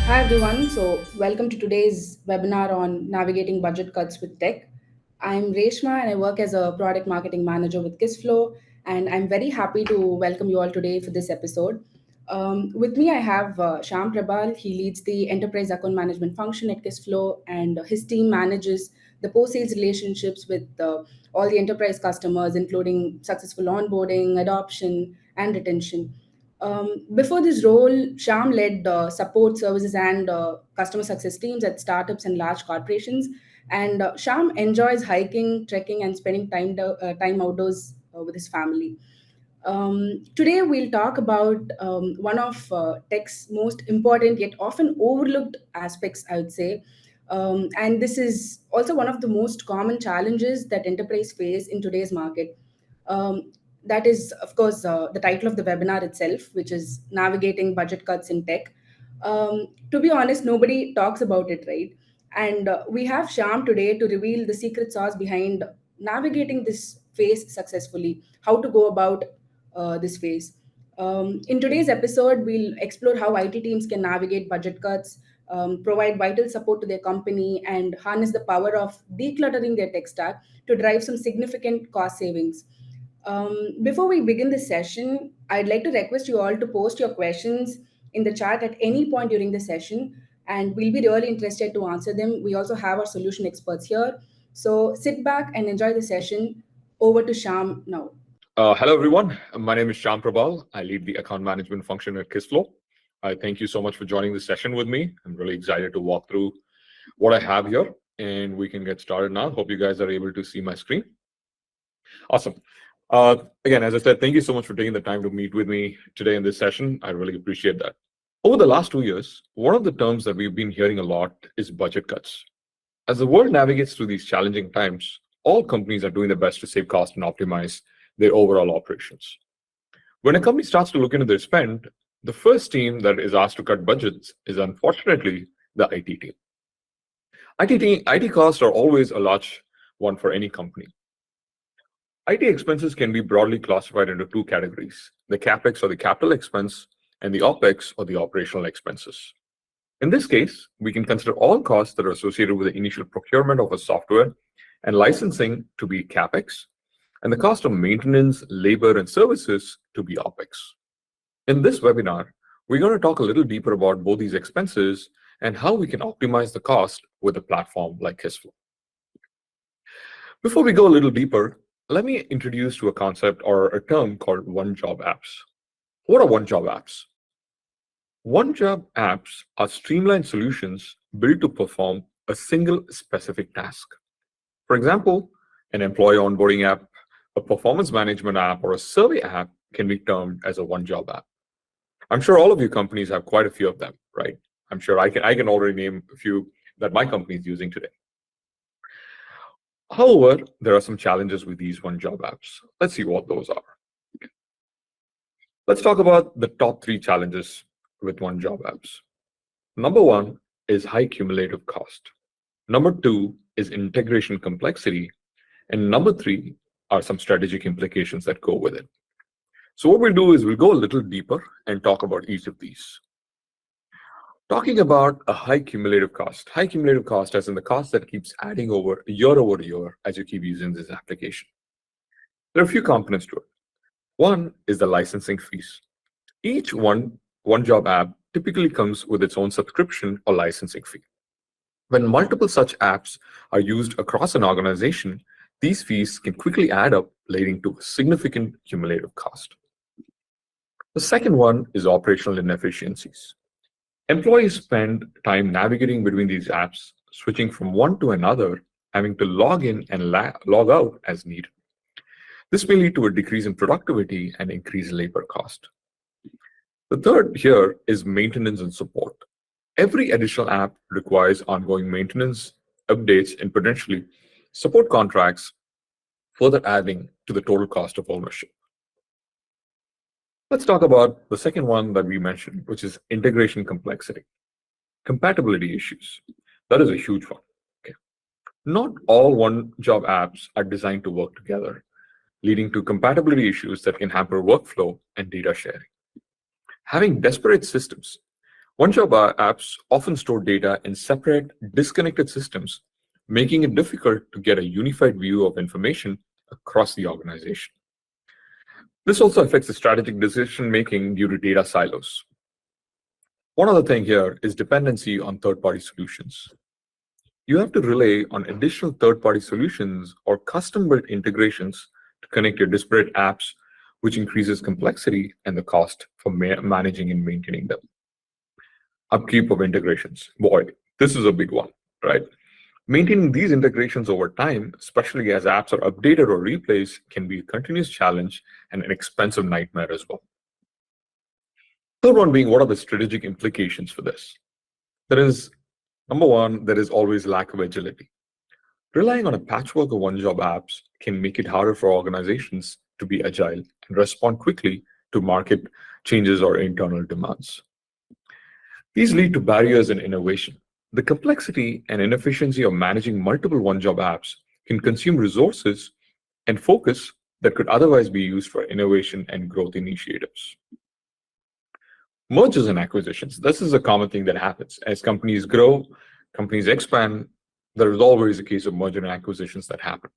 Hi everyone. Welcome to today's webinar on navigating budget cuts with tech. I'm Reshma and I work as a product marketing manager with Kissflow. And I'm very happy to welcome you all today for this episode. With me, I have Shyam Prabal. He leads the enterprise account management function at Kissflow, and his team manages the post-sales relationships with all the enterprise customers, including successful onboarding, adoption, and retention. Before this role, Sham led support services and customer success teams at startups and large corporations. And Sham enjoys hiking, trekking, and spending time outdoors with his family. Today, we'll talk about one of tech's most important yet often overlooked aspects, I would say. And this is also one of the most common challenges that enterprise face in today's market. That is, of course, the title of the webinar itself, which is Navigating Budget Cuts in Tech. To be honest, nobody talks about it, right? And we have Sham today to reveal the secret sauce behind navigating this phase successfully, how to go about this phase. In today's episode, we'll explore how IT teams can navigate budget cuts, provide vital support to their company, and harness the power of decluttering their tech stack to drive some significant cost savings. Before we begin this session, I'd like to request you all to post your questions in the chat at any point during the session, and we'll be really interested to answer them. We also have our solution experts here. So sit back and enjoy the session. Over to Sham now. Hello, everyone. My name is Shyam Prabal. I lead the account management function at Kissflow. I thank you so much for joining this session with me. I'm really excited to walk through what I have here, and we can get started now. Hope you guys are able to see my screen. Awesome. Again, as I said, thank you so much for taking the time to meet with me today in this session. I really appreciate that. Over the last 2 years, one of the terms that we've been hearing a lot is budget cuts. As the world navigates through these challenging times, all companies are doing their best to save cost and optimize their overall operations. When a company starts to look into their spend, the first team that is asked to cut budgets is unfortunately the IT team. IT costs are always a large one for any company. IT expenses can be broadly classified into two categories: the CapEx or the capital expense, and the OpEx or the operational expenses. In this case, we can consider all costs that are associated with the initial procurement of a software and licensing to be CapEx, and the cost of maintenance, labor, and services to be OpEx. In this webinar, we're going to talk a little deeper about both these expenses and how we can optimize the cost with a platform like Kissflow. Before we go a little deeper, let me introduce to a concept or a term called one-job apps. What are one-job apps? One-job apps are streamlined solutions built to perform a single specific task. For example, an employee onboarding app, a performance management app, or a survey app can be termed as a one-job app. I'm sure all of you companies have quite a few of them, right? I'm sure I can already name a few that my company is using today. However, there are some challenges with these one-job apps. Let's see what those are. Let's talk about the top 3 challenges with one-job apps. Number 1 is high cumulative cost. Number 2 is integration complexity. And number 3 are some strategic implications that go with it. So what we'll do is we'll go a little deeper and talk about each of these. Talking about a high cumulative cost as in the cost that keeps adding over year as you keep using this application. There are a few components to it. One is the licensing fees. Each one-job app typically comes with its own subscription or licensing fee. When multiple such apps are used across an organization, these fees can quickly add up, leading to a significant cumulative cost. The second one is operational inefficiencies. Employees spend time navigating between these apps, switching from one to another, having to log in and log out as needed. This may lead to a decrease in productivity and increased labor cost. The third here is maintenance and support. Every additional app requires ongoing maintenance, updates, and potentially support contracts, further adding to the total cost of ownership. Let's talk about the second one that we mentioned, which is integration complexity. Compatibility issues. That is a huge one. Okay. Not all one-job apps are designed to work together, leading to compatibility issues that can hamper workflow and data sharing. Having disparate systems One-job apps often store data in separate, disconnected systems, making it difficult to get a unified view of information across the organization. This also affects the strategic decision-making due to data silos. One other thing here is dependency on third-party solutions. You have to rely on additional third-party solutions or custom-built integrations to connect your disparate apps, which increases complexity and the cost for managing and maintaining them. Upkeep of integrations. Boy, this is a big one, right? Maintaining these integrations over time, especially as apps are updated or replaced, can be a continuous challenge and an expensive nightmare as well. Third one being, what are the strategic implications for this? Number one, there is always lack of agility. Relying on a patchwork of one-job apps can make it harder for organizations to be agile and respond quickly to market changes or internal demands. These lead to barriers in innovation. The complexity and inefficiency of managing multiple one-job apps can consume resources and focus that could otherwise be used for innovation and growth initiatives. Mergers and acquisitions. This is a common thing that happens. As companies grow, companies expand, there is always a case of merger and acquisitions that happen.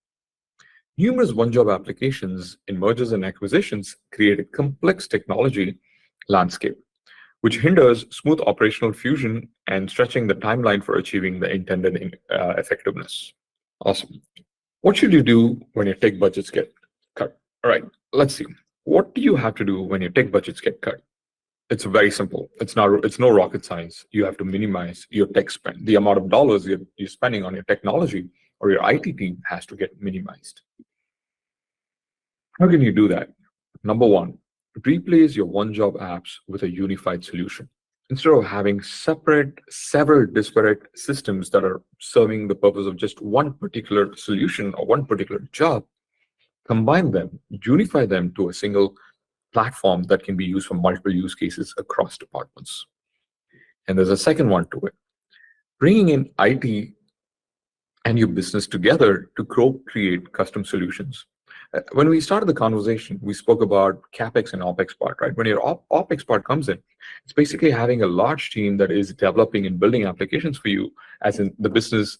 Numerous one-job applications in mergers and acquisitions create a complex technology landscape, which hinders smooth operational fusion and stretching the timeline for achieving the intended effectiveness. Awesome. What should you do when your tech budgets get cut? All right, let's see. What do you have to do when your tech budgets get cut? It's very simple. It's no rocket science. You have to minimize your tech spend. The amount of dollars you're spending on your technology or your IT team has to get minimized. How can you do that? Number one, replace your one-job apps with a unified solution. Instead of having several disparate systems that are serving the purpose of just one particular solution or one particular job, combine them, unify them to a single platform that can be used for multiple use cases across departments. And there's a second one to it. Bringing in IT and your business together to create custom solutions. When we started the conversation, we spoke about CapEx and OpEx part, right? When your OpEx part comes in, it's basically having a large team that is developing and building applications for you as in the business,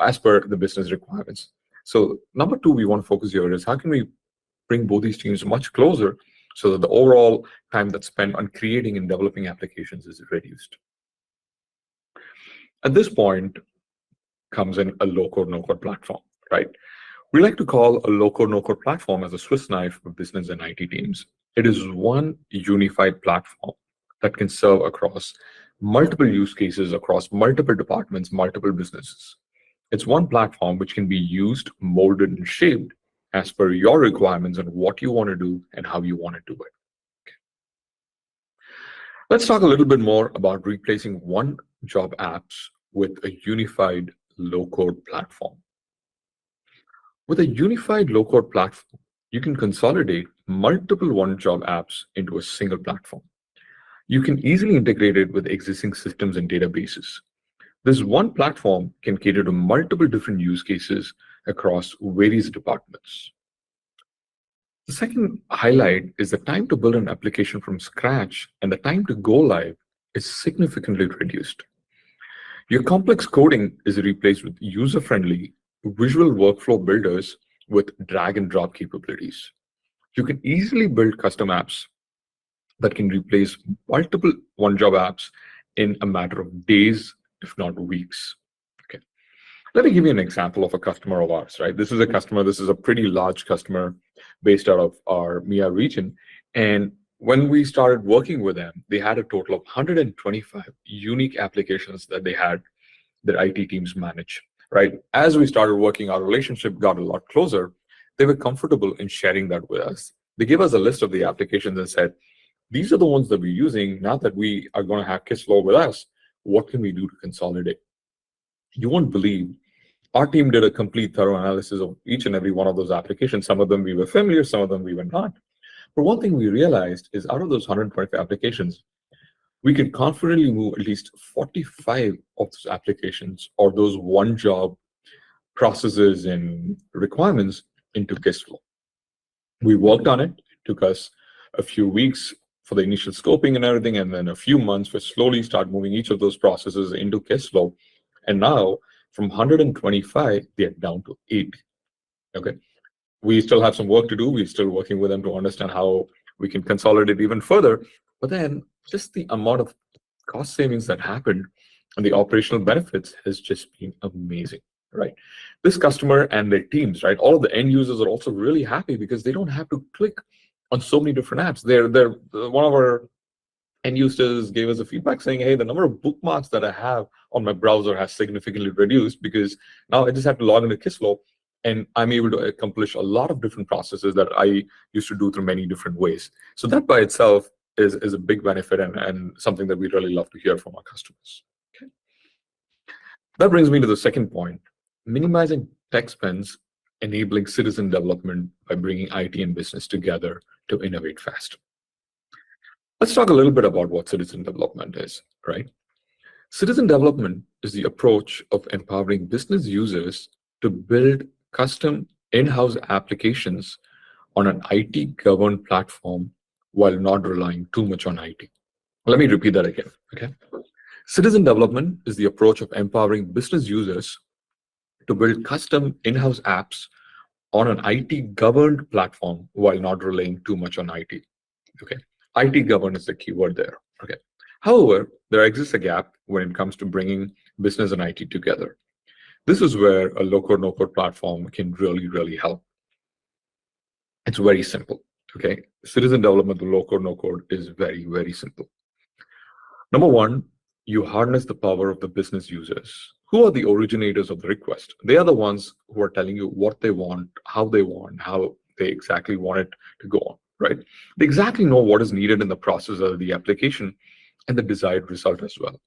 as per the business requirements. So number two, we want to focus here is how can we bring both these teams much closer so that the overall time that's spent on creating and developing applications is reduced. At this point comes in a low-code, no-code platform, right? We like to call a low-code, no-code platform as a Swiss knife for business and IT teams. It is one unified platform that can serve across multiple use cases, across multiple departments, multiple businesses. It's one platform which can be used, molded, and shaped as per your requirements and what you want to do and how you want to do it. Okay. Let's talk a little bit more about replacing one-job apps with a unified low-code platform. With a unified low-code platform, you can consolidate multiple one-job apps into a single platform. You can easily integrate it with existing systems and databases. This one platform can cater to multiple different use cases across various departments. The second highlight is the time to build an application from scratch and the time to go live is significantly reduced. Your complex coding is replaced with user-friendly visual workflow builders with drag and drop capabilities. You can easily build custom apps that can replace multiple one-job apps in a matter of days, if not weeks. Okay. Let me give you an example of a customer of ours, right? This is a pretty large customer based out of our MEA region. And when we started working with them, they had a total of 125 unique applications that they had their IT teams manage. Right? As we started working, our relationship got a lot closer. They were comfortable in sharing that with us. They gave us a list of the applications and said, these are the ones that we're using. Now that we are going to have Kissflow with us, what can we do to consolidate? You won't believe, our team did a complete thorough analysis of each and every one of those applications. Some of them we were familiar, some of them we were not. But one thing we realized is out of those 125 applications, we could confidently move at least 45 of those applications or those one-job processes and requirements into Kissflow. We worked on it. It took us a few weeks, for the initial scoping and everything, and then a few months we slowly start moving each of those processes into Kissflow. And now from 125, they're down to 80. Okay. We still have some work to do. We're still working with them to understand how we can consolidate even further. But then just the amount of cost savings that happened and the operational benefits has just been amazing, right? This customer and their teams, right? All of the end users are also really happy because they don't have to click on so many different apps. They're one of our end users gave us a feedback saying, hey, the number of bookmarks that I have on my browser has significantly reduced because now I just have to log into Kissflow and I'm able to accomplish a lot of different processes that I used to do through many different ways. So that by itself is a big benefit and something that we really love to hear from our customers. Okay. That brings me to the second point, minimizing tech spends, enabling citizen development by bringing IT and business together to innovate fast. Let's talk a little bit about what citizen development is, right? Citizen development is the approach of empowering business users to build custom in-house applications on an IT-governed platform while not relying too much on IT. Let me repeat that again, okay? Citizen development is the approach of empowering business users to build custom in-house apps on an IT-governed platform while not relying too much on IT, okay? IT governed is the keyword there, okay? However, there exists a gap when it comes to bringing business and IT together. This is where a low-code, no-code platform can really help. It's very simple, okay? Citizen development of low-code, no-code is very simple. Number one, you harness the power of the business users. Who are the originators of the request? They are the ones who are telling you what they want, how they exactly want it to go on, right? They exactly know what is needed in the process of the application and the desired result as well.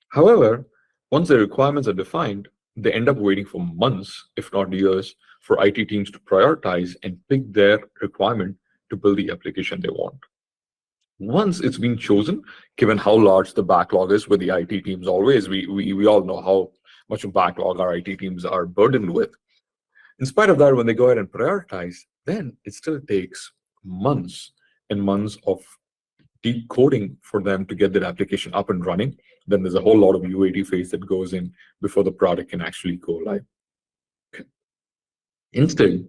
However, once the requirements are defined, they end up waiting for months, if not years, for IT teams to prioritize and pick their requirement to build the application they want. Once it's been chosen, given how large the backlog is with the IT teams always, we all know how much of backlog our IT teams are burdened with. In spite of that, when they go ahead and prioritize, then it still takes months and months of deep coding for them to get that application up and running. Then there's a whole lot of UAT phase that goes in before the product can actually go live. Okay. Instead,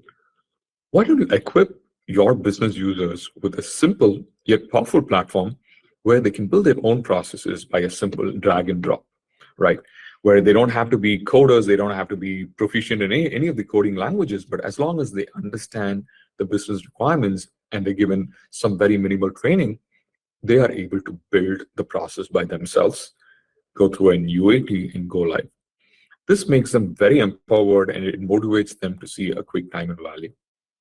why don't you equip your business users with a simple yet powerful platform where they can build their own processes by a simple drag and drop, right? Where they don't have to be coders, they don't have to be proficient in any of the coding languages, but as long as they understand the business requirements and they're given some very minimal training, they are able to build the process by themselves, go through an UAT and go live. This makes them very empowered and it motivates them to see a quick time and value,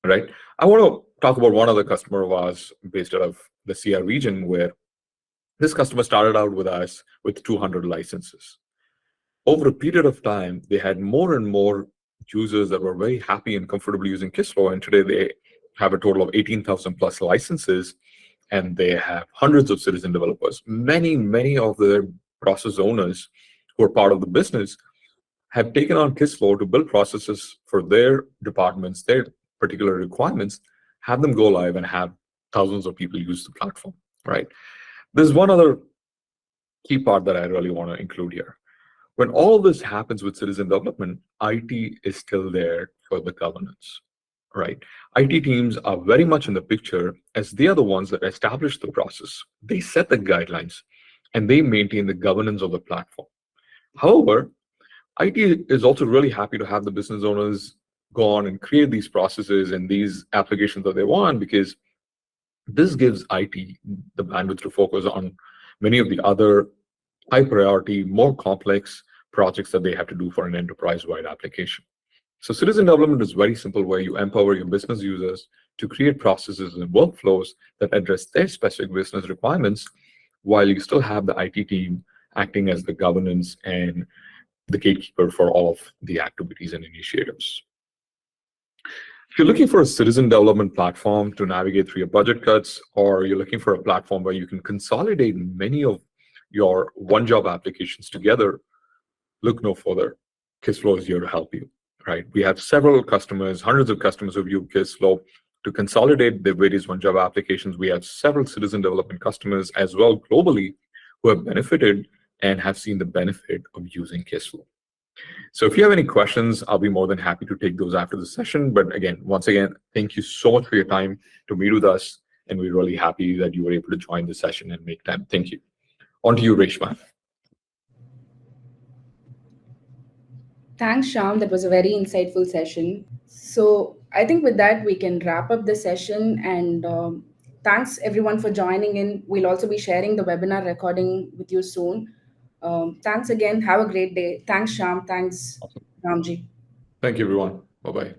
right? I want to talk about one other customer of ours based out of the CR region where this customer started out with us with 200 licenses. Over a period of time, they had more and more users that were very happy and comfortable using Kissflow, and today they have a total of 18,000 plus licenses, and they have hundreds of citizen developers. Many of the process owners who are part of the business have taken on Kissflow to build processes for their departments, their particular requirements, have them go live and have thousands of people use the platform, right? There's one other key part that I really want to include here. When all this happens with citizen development, IT is still there for the governance, right? IT teams are very much in the picture as they are the ones that establish the process. They set the guidelines and they maintain the governance of the platform. However, IT is also really happy to have the business owners go on and create these processes and these applications that they want, because this gives IT the bandwidth to focus on many of the other high priority, more complex projects that they have to do for an enterprise-wide application. So citizen development is very simple, where you empower your business users to create processes and workflows that address their specific business requirements, while you still have the IT team acting as the governance and the gatekeeper for all of the activities and initiatives. If you're looking for a citizen development platform to navigate through your budget cuts, or you're looking for a platform where you can consolidate many of your one-job applications together, look no further. Kissflow is here to help you, right? We have several customers, hundreds of customers who use Kissflow to consolidate their various OneJava applications. We have several citizen development customers as well globally who have benefited and have seen the benefit of using Kissflow. So if you have any questions, I'll be more than happy to take those after the session. But again, once again, thank you so much for your time to meet with us. And we're really happy that you were able to join the session and make time. Thank you. On to you, Reshma. Thanks, Sham. That was a very insightful session. So I think with that, we can wrap up the session. And thanks everyone for joining in. We'll also be sharing the webinar recording with you soon. Thanks again. Have a great day. Thanks, Sham. Thanks, Awesome. Ramji. Thank you, everyone. Bye-bye.